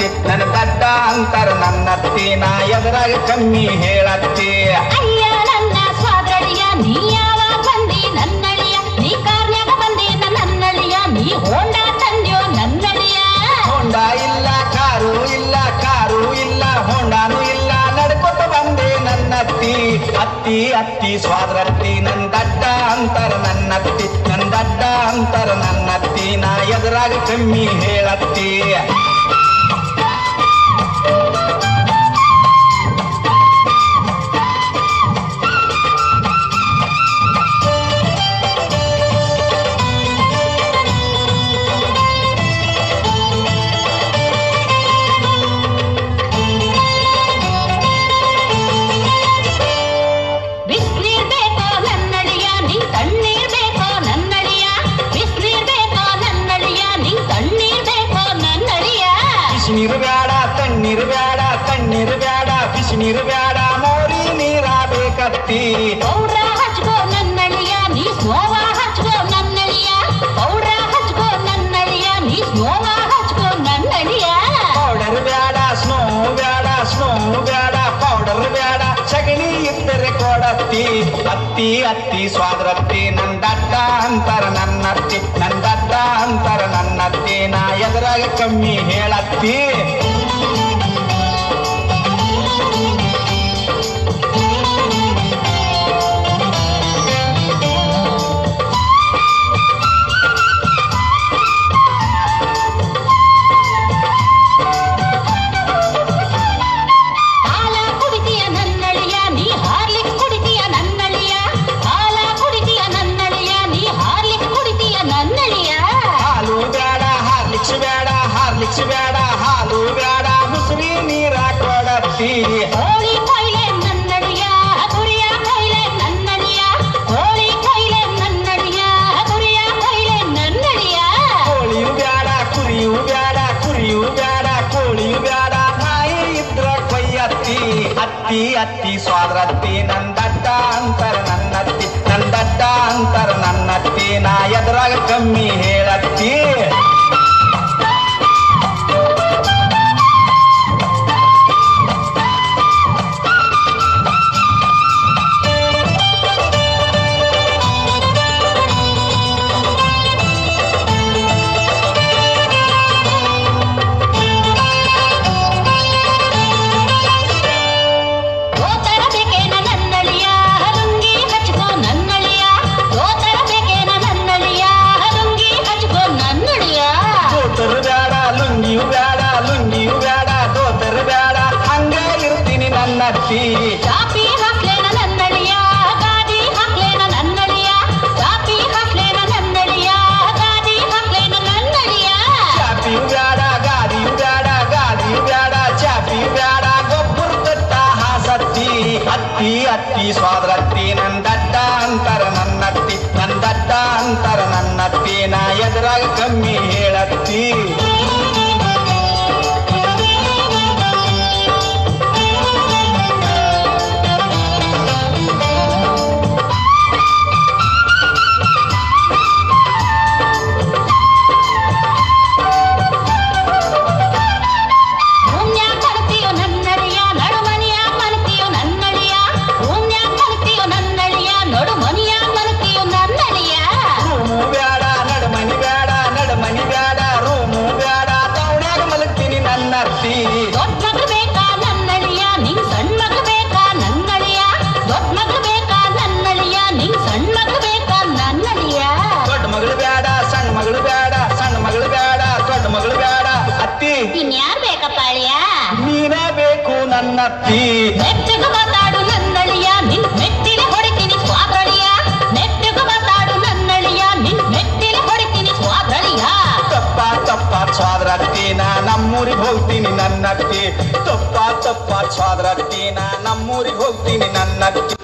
ನನ್ನತ್ತಿ ನನ್ನ ದಡ್ಡ ಅಂತಾರ ನನ್ನತ್ತಿ ನಾ ಎದುರಾಗ ಕಮ್ಮಿ ಹೇಳತ್ತಿ ಅಯ್ಯ ನನ್ನ ಸ್ವಾದ್ರಳಿಯ ನೀ ಯಾವಾಗ ಬಂದಿ ನನ್ನಳಿಯ ನೀ ಕಾರ್ನ್ಯಾಗ ಬಂದಿ ನನ್ನಳಿಯ ನೀ ಹೋಂಡ ತಂದ್ಯೋ ನನ್ನಳಿಯ ಹೋಂಡ ಇಲ್ಲ ಕಾರು ಇಲ್ಲ ಹೋಂಡಾನು ಇಲ್ಲ ನಡ್ಕೊತ ಬಂದೆ ನನ್ನತ್ತಿ ಅತ್ತಿ ಅತ್ತಿ ಸ್ವಾದ್ರತ್ತಿ ನನ್ನ ದಡ್ಡ ಅಂತಾರ ನನ್ನತ್ತಿ ನನ್ನ ದಡ್ಡ ಅಂತಾರ ನನ್ನತ್ತಿ ನಾ ಎದುರಾಗ ಕಮ್ಮಿ ಹೇಳತ್ತಿ ನೀರು ಬೇಡ ತಣ್ಣೀರು ಬೇಡ ಬಿಸಿ ನೀರು ಬೇಡ ಮೋರಿ ನೀರ ಬೇಕತ್ತಿ ಪೌಡ್ರ ಹಚ್ಕೋ ನನ್ನಳಿಯ ನೀ ಸ್ನೋವ ಹಚ್ಕೋ ನನ್ನಳಿಯ ಪೌಡ್ರ ಹಚ್ಕೋ ನನ್ನಳಿಯ ನೀ ಸ್ನೋವ ಹಚ್ಕೋ ನನ್ನಳಿಯ ಪೌಡರ್ ಬೇಡ ಸ್ನೋ ಬೇಡ ಪೌಡರ್ ಬೇಡ ಸಗಣಿ ಇದ್ದರೆ ಕೊಡತ್ತಿ ಅತ್ತಿ ಅತ್ತಿ ಸ್ವಾದ್ರತ್ತಿ ನನ್ನ ದಡ್ಡ ಅಂತಾರ ನನ್ನತ್ತಿ ನನ್ನ ದಡ್ಡ ಅಂತಾರ ನನ್ನತ್ತಿ ನಾ ಎದುರಾಗ ಕಮ್ಮಿ ಹೇಳತ್ತಿ ಬೇಡ ಹಾಲು ಬೇಡ ಮುಸುರಿ ನೀರ ಕೊಡತ್ತಿ ಕೋಳಿ ಕೊಯ್ಲೆ ನನ್ನಳಿಯ ಕುರಿಯ ಕೊಯ್ಲೆ ನನ್ನಳಿಯ ಕೋಳಿ ಕೊಯ್ಲೆ ನನ್ನಳಿಯ ಕುರಿಯ ಕೊಯ್ಲೆ ನನ್ನಳಿಯ ಕೋಳಿಯು ಬೇಡ ಕುರಿಯು ಬೇಡ ಕೋಳಿಯು ಬೇಡ ನಾಯಿ ಇದ್ರ ಕೊಯ್ಯತ್ತಿ ಅತ್ತಿ ಅತ್ತಿ ಸ್ವಾದ್ರತ್ತಿ ನನ್ನ ದಡ್ಡ ಅಂತಾರ ನನ್ನತ್ತಿ ನನ್ನ ದಡ್ಡ ಅಂತಾರ ನನ್ನತ್ತಿ ನಾ ಎದುರಾಗ ಕಮ್ಮಿ ಹೇಳತ್ತಿ ಚಾಪಿ ಹಾಕ್ಲೇನ ನನ್ನಳಿಯ ಗಾದಿ ಹಾಕ್ಲೇನ ನನ್ನಳಿಯ ಚಾಪಿ ಹಾಕ್ಲೇನ ನನ್ನಳಿಯ ಗಾದಿ ಹಾಕ್ಲೇನ ನನ್ನಳಿಯ ಚಾಪಿಯು ಬೇಡ ಗಾದಿಯು ಬೇಡ ಚಾಪಿಯು ಬೇಡ ಗೊಬ್ಬರ ತಟ್ಟ ಹಾಸತ್ತಿ ಅತ್ತಿ ಅತ್ತಿ ಸ್ವಾದ್ರತ್ತಿ ನನ್ನ ದಡ್ಡ ಅಂತಾರ ನನ್ನತ್ತಿ ನನ್ನ ದಡ್ಡ ಅಂತಾರ ನನ್ನತ್ತಿ ನಾ ಎದುರಾಗ ಕಮ್ಮಿ ಹೇಳತ್ತಿ ಇನ್ಯಾರ್ ಬೇಕಪ್ಪ ಅಳಿಯ ನೀನೇ ಬೇಕು ನನ್ನತ್ತಿ ನೆಟ್ಟಿಗೆ ಮಾತಾಡು ನನ್ನಳಿಯ ನಿನ್ ಮೆಟ್ಟಿಗೆ ಹೊಡಿತೀನಿ ಸ್ವಾದ್ರಳಿಯ ನೆಟ್ಟಿಗೆ ಮಾತಾಡು ನನ್ನಳಿಯ ನಿನ್ ಮೆಟ್ಟಿಗೆ ಹೊಡಿತೀನಿ ಸ್ವಾದ್ರಳಿಯ ತಪ್ಪ ಸ್ವಾದ್ರತ್ತಿ ನಾ ನಮ್ಮೂರಿಗೆ ಹೋಗ್ತೀನಿ ನನ್ನತ್ತಿ ತಪ್ಪ ಸ್ವಾದ್ರತ್ತಿ ನಾ ನಮ್ಮೂರಿಗೆ ಹೋಗ್ತೀನಿ ನನ್ನತ್ತಿ